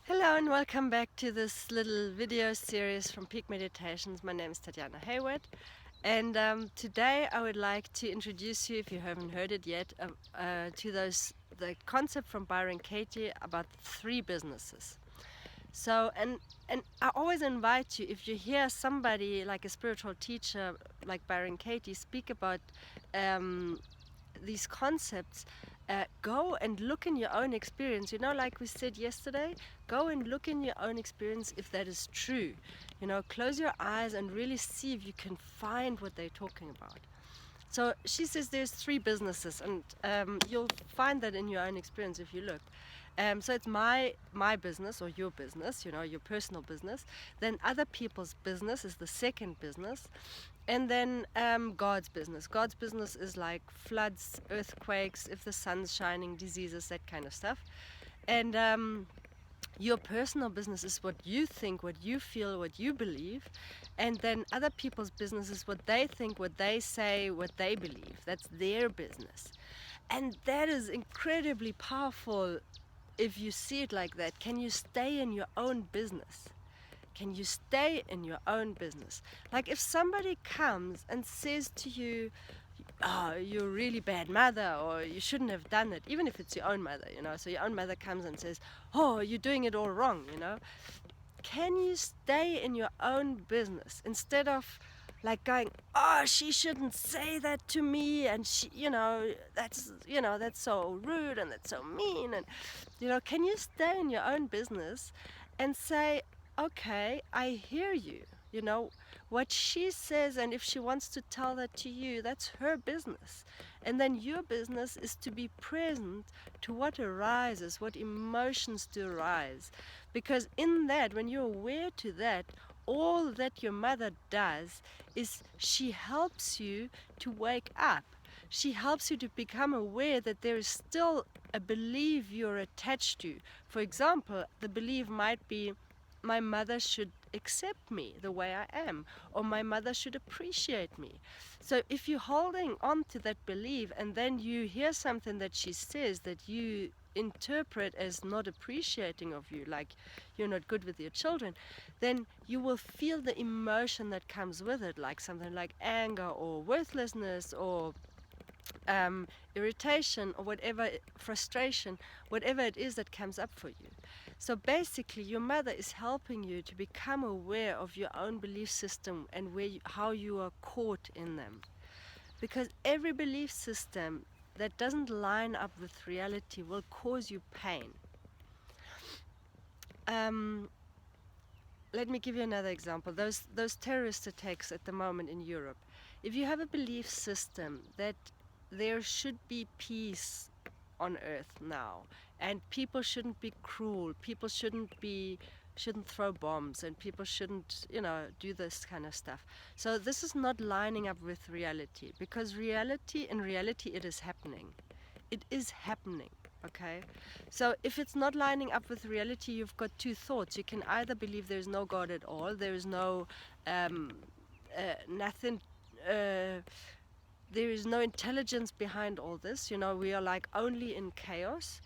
Hello and welcome back to this little video series from Peak Meditations. My name is Tatjana Hayward, and today I would like to introduce you, if you haven't heard it yet, to the concept from Byron Katie about three businesses. So, and I always invite you, if you hear somebody like a spiritual teacher like Byron Katie speak about these concepts, go and look in your own experience. Like we said yesterday, go and look in your own experience if that is true. Close your eyes and really see if you can find what they're talking about. So she says there's three businesses, and you'll find that in your own experience if you look. So it's my business or your business, your personal business. Then other people's business is the second business. And then God's business. God's business is like floods, earthquakes, if the sun's shining, diseases, that kind of stuff. And your personal business is what you think, what you feel, what you believe. And then other people's business is what they think, what they say, what they believe. That's their business. And that is incredibly powerful if you see it like that. Can you stay in your own business? Can you stay in your own business? Like if somebody comes and says to you, oh, you're a really bad mother, or you shouldn't have done it, even if it's your own mother, so your own mother comes and says, oh, you're doing it all wrong, can you stay in your own business instead of like going, oh, she shouldn't say that to me, and she, that's so rude and that's so mean, and can you stay in your own business and say, okay, I hear you, what she says, and if she wants to tell that to you, that's her business. And then your business is to be present to what arises, what emotions do arise. Because in that, when you're aware to that, all that your mother does is she helps you to wake up. She helps you to become aware that there is still a belief you're attached to. For example, the belief might be, my mother should accept me the way I am, or my mother should appreciate me. So if you're holding on to that belief and then you hear something that she says that you interpret as not appreciating of you, like you're not good with your children, then you will feel the emotion that comes with it, like something like anger or worthlessness or irritation or whatever, frustration, whatever it is that comes up for you. So basically, your mother is helping you to become aware of your own belief system and how you are caught in them. Because every belief system that doesn't line up with reality will cause you pain. Let me give you another example. Those terrorist attacks at the moment in Europe. If you have a belief system that there should be peace on earth now, and people shouldn't be cruel, people shouldn't throw bombs, and people shouldn't do this kind of stuff. So this is not lining up with reality, because in reality it is happening. It is happening. Okay, so if it's not lining up with reality, you've got two thoughts. You can either believe there's no God at all, there is no nothing, there is no intelligence behind all this. We are like only in chaos.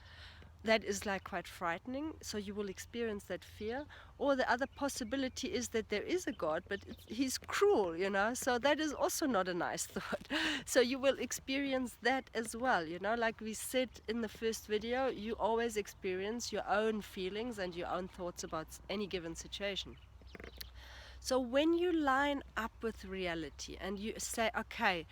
That is like quite frightening, so you will experience that fear. Or the other possibility is that there is a God, but he's cruel, so that is also not a nice thought. So you will experience that as well, like we said in the first video, you always experience your own feelings and your own thoughts about any given situation. So when you line up with reality and you say, okay,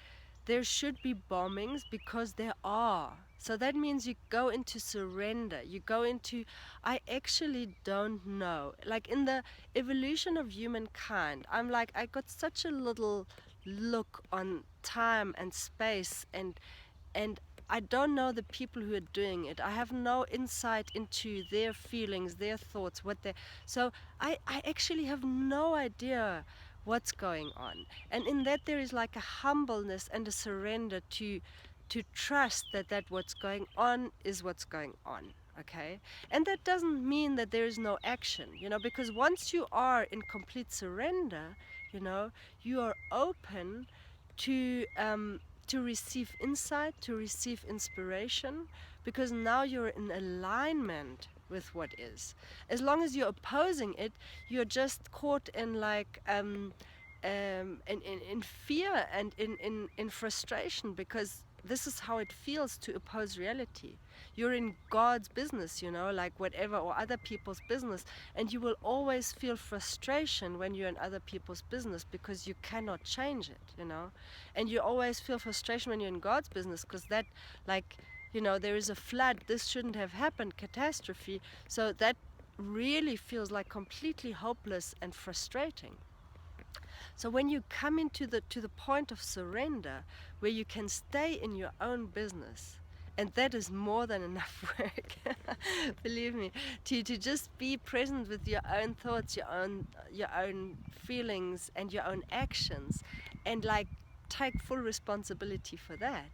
there should be bombings because there are. So that means you go into surrender. You go into, I actually don't know. Like in the evolution of humankind, I'm like, I got such a little look on time and space, and I don't know the people who are doing it. I have no insight into their feelings, their thoughts, so I actually have no idea what's going on. And in that there is like a humbleness and a surrender to trust that what's going on is what's going on. Okay? And that doesn't mean that there is no action, because once you are in complete surrender, you are open to receive insight, to receive inspiration, because now you're in alignment with what is. As long as you're opposing it, you're just caught in like in fear and in frustration, because this is how it feels to oppose reality. You're in God's business, like whatever, or other people's business, and you will always feel frustration when you're in other people's business because you cannot change it, and you always feel frustration when you're in God's business, because that, like, there is a flood, this shouldn't have happened, catastrophe. So that really feels like completely hopeless and frustrating. So when you come into to the point of surrender, where you can stay in your own business, and that is more than enough work, believe me, to just be present with your own thoughts, your own feelings, and your own actions, and like take full responsibility for that.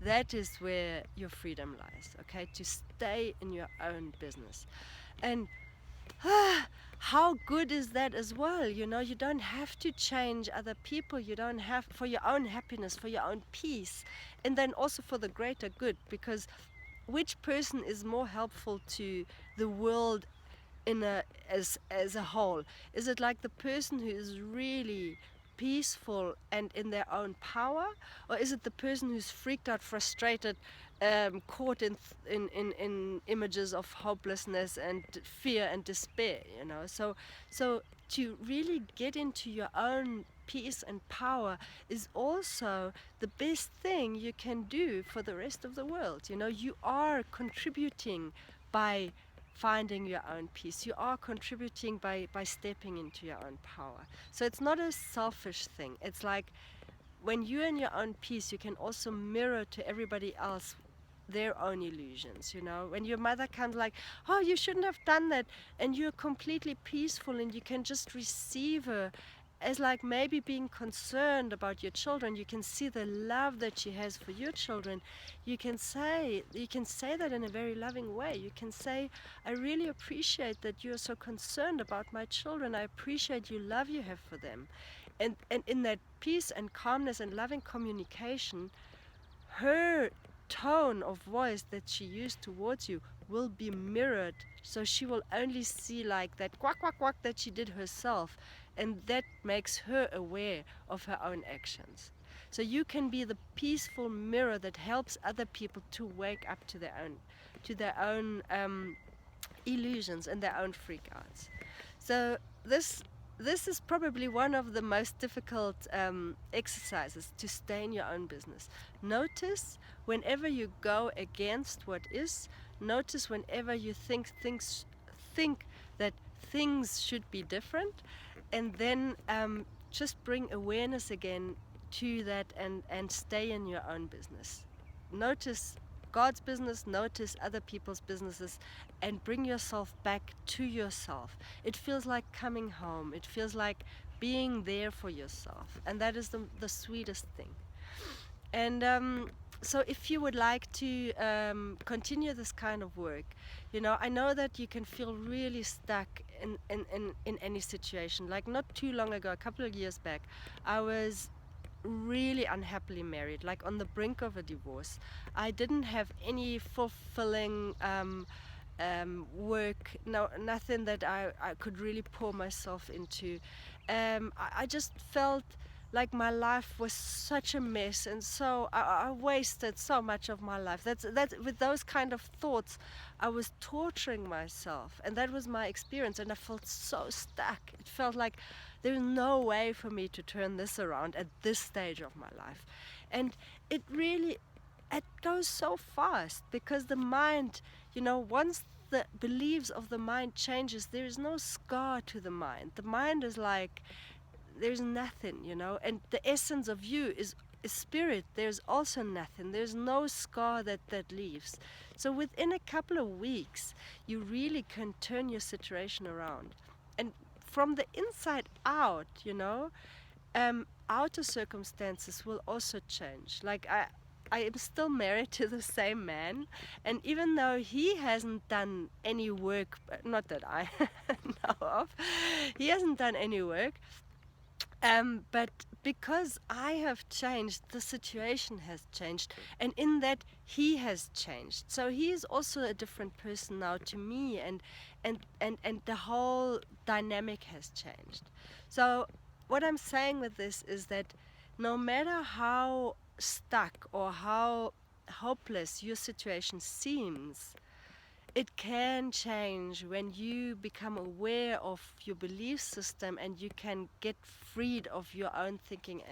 That is where your freedom lies, okay? To stay in your own business. And how good is that as well? You don't have to change other people. You don't have, for your own happiness, for your own peace, and then also for the greater good, because which person is more helpful to the world as a whole? Is it like the person who is really peaceful and in their own power, or is it the person who's freaked out, frustrated, caught in images of hopelessness and fear and despair? So to really get into your own peace and power is also the best thing you can do for the rest of the world. You are contributing by finding your own peace. You are contributing by stepping into your own power. So it's not a selfish thing. It's like when you're in your own peace, you can also mirror to everybody else their own illusions. When your mother comes like, oh, you shouldn't have done that, and you're completely peaceful and you can just receive her as like maybe being concerned about your children. You can see the love that she has for your children. You can say that in a very loving way. You can say, I really appreciate that you're so concerned about my children. I appreciate you love you have for them. And in that peace and calmness and loving communication, her tone of voice that she used towards you will be mirrored, so she will only see like that quack quack quack that she did herself, and that makes her aware of her own actions. So you can be the peaceful mirror that helps other people to wake up to their own illusions and their own freakouts. So this is probably one of the most difficult exercises, to stay in your own business. Notice whenever you go against what is. Notice whenever you think that things should be different, and then just bring awareness again to that, and stay in your own business. Notice God's business, notice other people's businesses, and bring yourself back to yourself. It feels like coming home. It feels like being there for yourself, and that is the sweetest thing. And so if you would like to continue this kind of work, I know that you can feel really stuck in any situation. Like not too long ago, a couple of years back, I was really unhappily married, like on the brink of a divorce. I didn't have any fulfilling work, nothing that I could really pour myself into. I just felt like my life was such a mess, and so I wasted so much of my life. That's with those kind of thoughts, I was torturing myself, and that was my experience, and I felt so stuck. It felt like there's no way for me to turn this around at this stage of my life. And it goes so fast, because the mind, once the beliefs of the mind changes, there is no scar to the mind. The mind is like, there's nothing, and the essence of you is spirit. There's also nothing. There's no scar that leaves. So within a couple of weeks, you really can turn your situation around. And from the inside out, outer circumstances will also change. Like I am still married to the same man, and even though he hasn't done any work, not that I know of, he hasn't done any work, But because I have changed, the situation has changed, and in that he has changed. So he is also a different person now to me, and the whole dynamic has changed. So what I'm saying with this is that no matter how stuck or how hopeless your situation seems, it can change when you become aware of your belief system and you can get freed of your own thinking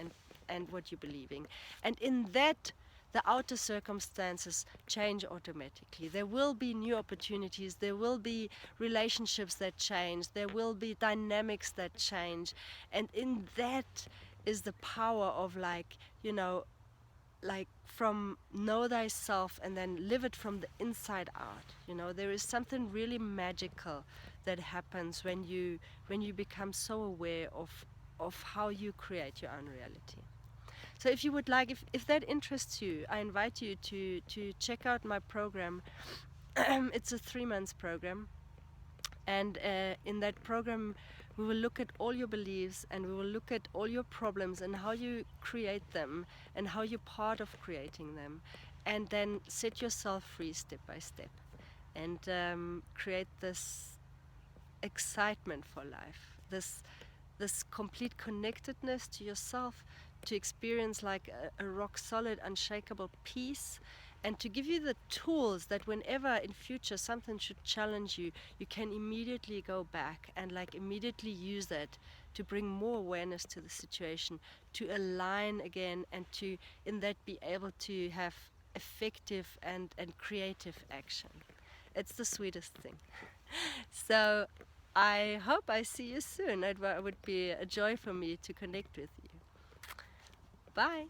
and what you're believing. And in that, the outer circumstances change automatically. There will be new opportunities, there will be relationships that change, there will be dynamics that change. And in that is the power of, like, like from know thyself and then live it from the inside out. There is something really magical that happens when you become so aware of how you create your own reality. So if you would like, if that interests you, I invite you to check out my program. It's a 3 months program, and in that program, we will look at all your beliefs and we will look at all your problems and how you create them and how you're part of creating them. And then set yourself free step by step and create this excitement for life, this complete connectedness to yourself, to experience like a rock solid, unshakable peace, and to give you the tools that whenever in future something should challenge you, you can immediately go back and like immediately use that to bring more awareness to the situation, to align again, and to in that be able to have effective and creative action. It's the sweetest thing. So I hope I see you soon. It would be a joy for me to connect with you. Bye.